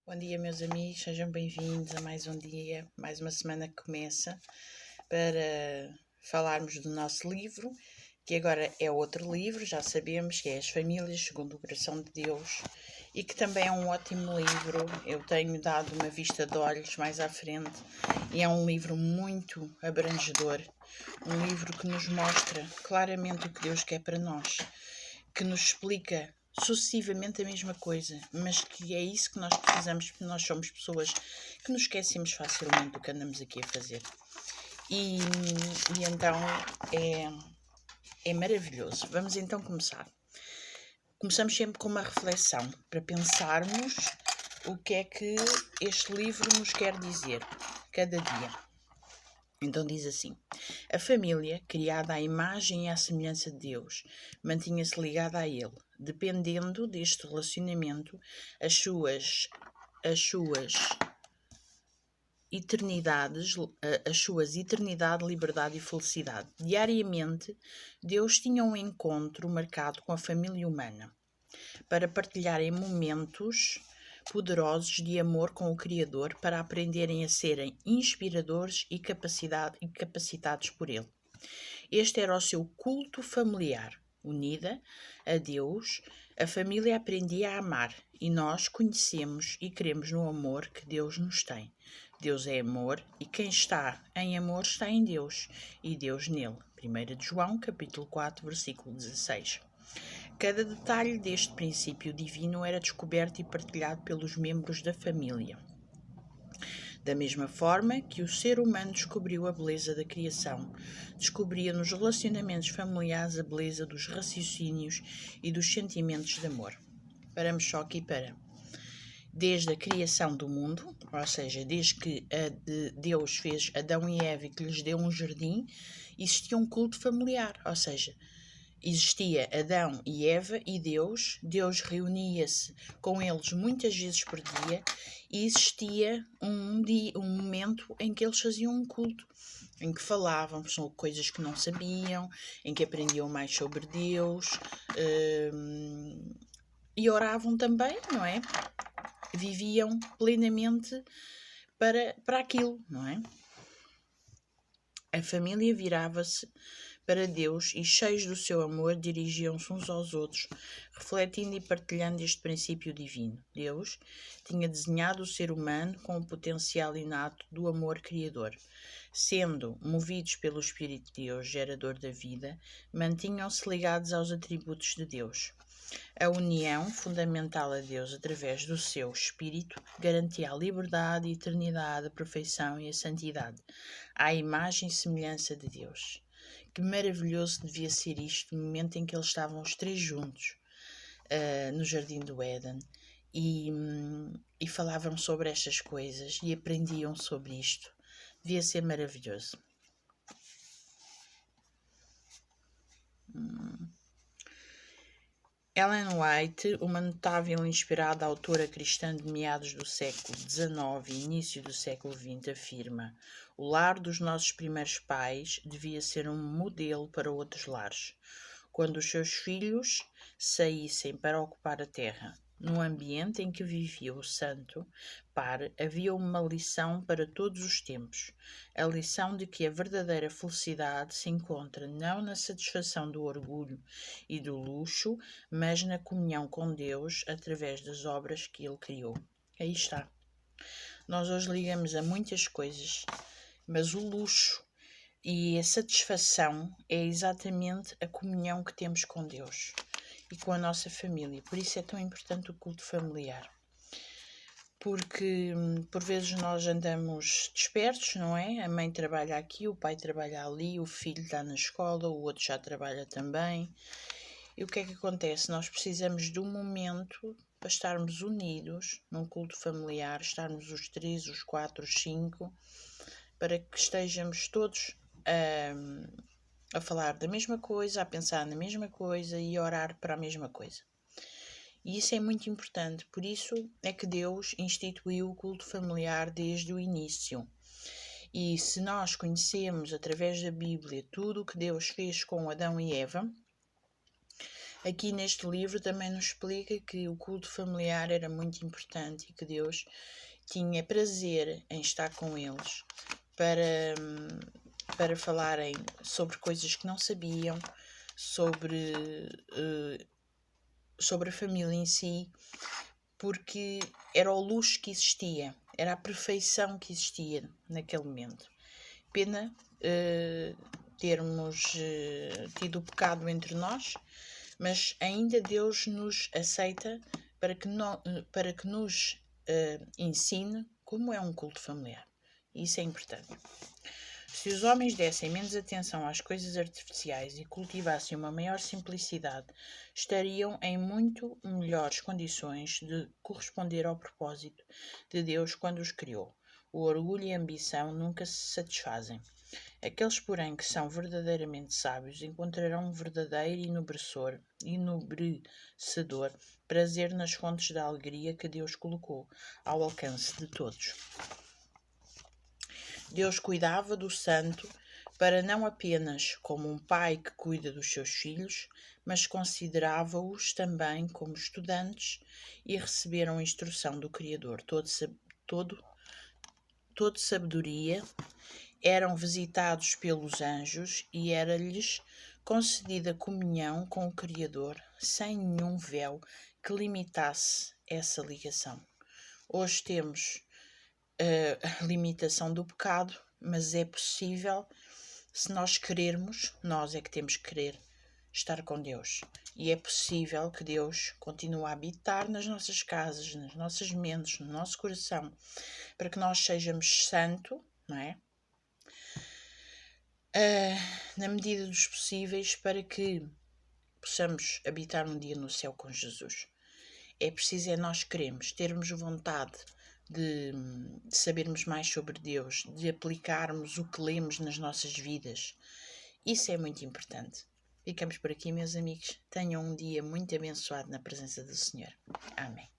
Bom dia, meus amigos, sejam bem-vindos a mais um dia, mais uma semana que começa para falarmos do nosso livro, que agora é outro livro, já sabemos que é As Famílias segundo o Coração de Deus e que também é um ótimo livro. Eu tenho dado uma vista de olhos mais à frente e é um livro muito abrangedor, um livro que nos mostra claramente o que Deus quer para nós, que nos explica sucessivamente a mesma coisa, mas que é isso que nós precisamos, porque nós somos pessoas que nos esquecemos facilmente do que andamos aqui a fazer. E então é maravilhoso. Vamos então começar. Começamos sempre com uma reflexão, para pensarmos o que é que este livro nos quer dizer, cada dia. Então diz assim: a família, criada à imagem e à semelhança de Deus, mantinha-se ligada a Ele, dependendo deste relacionamento as suas eternidade, liberdade e felicidade. Diariamente, Deus tinha um encontro marcado com a família humana, para partilharem momentos poderosos de amor com o Criador, para aprenderem a serem inspiradores e capacitados por Ele. Este era o seu culto familiar. Unida a Deus, a família aprendia a amar e nós conhecemos e cremos no amor que Deus nos tem. Deus é amor e quem está em amor está em Deus e Deus nele. 1 João, capítulo 4, versículo 16. Cada detalhe deste princípio divino era descoberto e partilhado pelos membros da família. Da mesma forma que o ser humano descobriu a beleza da criação, descobria nos relacionamentos familiares a beleza dos raciocínios e dos sentimentos de amor. Paramos só aqui para. Desde a criação do mundo, ou seja, desde que Deus fez Adão e Eva e que lhes deu um jardim, existia um culto familiar, ou seja, existia Adão e Eva e Deus reunia-se com eles muitas vezes por dia e existia um momento em que eles faziam um culto, em que falavam sobre coisas que não sabiam, em que aprendiam mais sobre Deus e oravam também, não é? Viviam plenamente para aquilo, não é? A família virava-se para Deus e, cheios do seu amor, dirigiam-se uns aos outros, refletindo e partilhando este princípio divino. Deus tinha desenhado o ser humano com o potencial inato do amor criador. Sendo movidos pelo Espírito de Deus, gerador da vida, mantinham-se ligados aos atributos de Deus. A união fundamental a Deus através do seu Espírito garantia a liberdade, a eternidade, a perfeição e a santidade, à imagem e semelhança de Deus. Que maravilhoso devia ser isto, no momento em que eles estavam os três juntos no Jardim do Éden e falavam sobre estas coisas e aprendiam sobre isto. Devia ser maravilhoso. Ellen White, uma notável e inspirada autora cristã de meados do século XIX e início do século XX, afirma: o lar dos nossos primeiros pais devia ser um modelo para outros lares, quando os seus filhos saíssem para ocupar a terra. No ambiente em que vivia o santo par, havia uma lição para todos os tempos, a lição de que a verdadeira felicidade se encontra não na satisfação do orgulho e do luxo, mas na comunhão com Deus através das obras que Ele criou. Aí está. Nós hoje ligamos a muitas coisas, mas o luxo e a satisfação é exatamente a comunhão que temos com Deus e com a nossa família. Por isso é tão importante o culto familiar. Porque por vezes nós andamos dispersos, não é? A mãe trabalha aqui, o pai trabalha ali, o filho está na escola, o outro já trabalha também. E o que é que acontece? Nós precisamos de um momento para estarmos unidos num culto familiar, estarmos os 3, os 4, os 5, para que estejamos todos a falar da mesma coisa, a pensar na mesma coisa e a orar para a mesma coisa. E isso é muito importante, por isso é que Deus instituiu o culto familiar desde o início. E se nós conhecemos através da Bíblia tudo o que Deus fez com Adão e Eva, Aqui neste livro também nos explica que o culto familiar era muito importante e que Deus tinha prazer em estar com eles para falarem sobre coisas que não sabiam, sobre a família em si, porque era o luxo que existia, era a perfeição que existia naquele momento. Pena termos tido o pecado entre nós, mas ainda Deus nos aceita para que nos ensine como é um culto familiar. Isso é importante. Se os homens dessem menos atenção às coisas artificiais e cultivassem uma maior simplicidade, estariam em muito melhores condições de corresponder ao propósito de Deus quando os criou. O orgulho e a ambição nunca se satisfazem. Aqueles, porém, que são verdadeiramente sábios encontrarão um verdadeiro enobrecedor prazer nas fontes da alegria que Deus colocou ao alcance de todos. Deus cuidava do santo para não apenas como um pai que cuida dos seus filhos, mas considerava-os também como estudantes e receberam instrução do Criador. Todo sabedoria, eram visitados pelos anjos e era-lhes concedida comunhão com o Criador, sem nenhum véu que limitasse essa ligação. Hoje temos a limitação do pecado, mas é possível, se nós querermos, nós é que temos que querer estar com Deus. E é possível que Deus continue a habitar nas nossas casas, nas nossas mentes, no nosso coração, para que nós sejamos santos, não é? Na medida dos possíveis, para que possamos habitar um dia no céu com Jesus. É preciso nós queremos, termos vontade de sabermos mais sobre Deus, de aplicarmos o que lemos nas nossas vidas. Isso é muito importante. Ficamos por aqui, meus amigos. Tenham um dia muito abençoado na presença do Senhor. Amém.